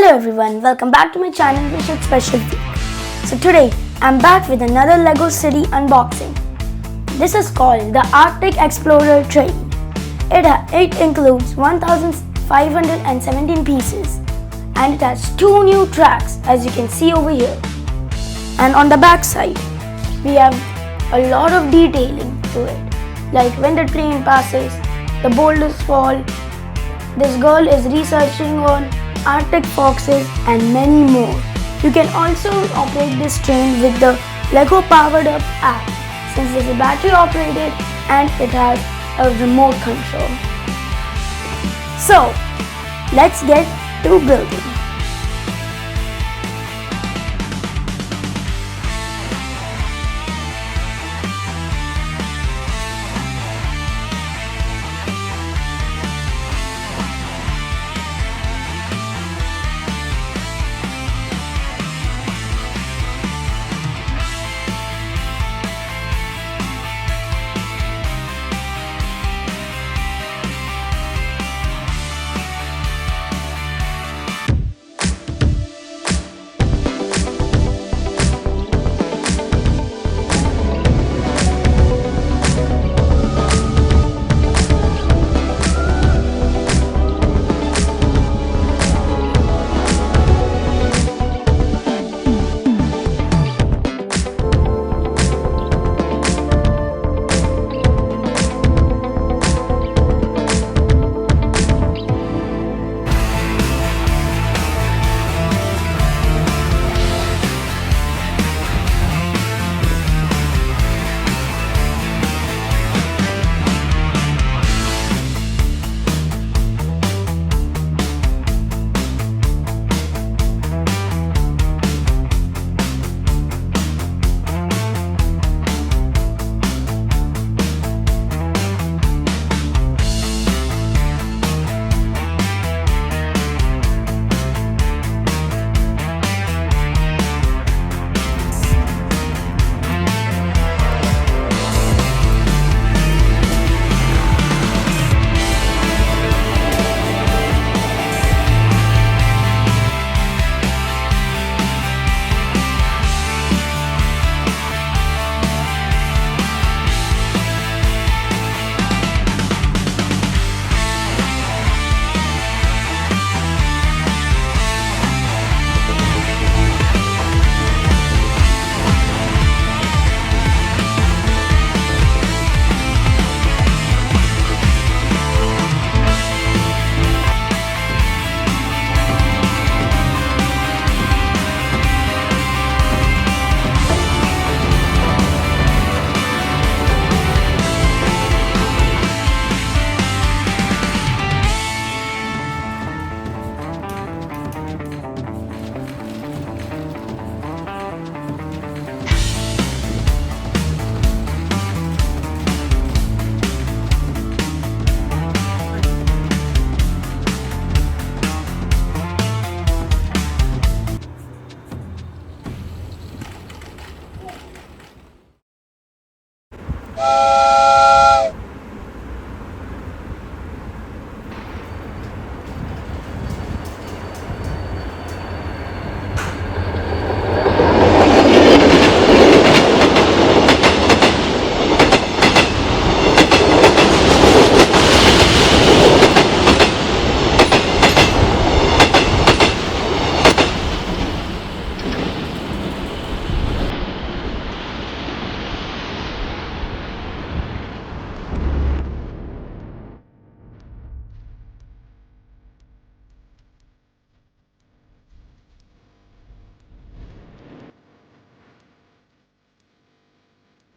Hello everyone, welcome back to my channel Rishit Special Week. So today I'm back with another Lego City unboxing. This is called the Arctic Explorer Train. It includes 1517 pieces and it has 2 new tracks as you can see over here. And on the back side we have a lot of detailing to it, like when the train passes, the boulders fall, this girl is researching on Arctic foxes and many more. You can also operate this train with the Lego powered up app since it is battery operated and it has a remote control. So let's get to building.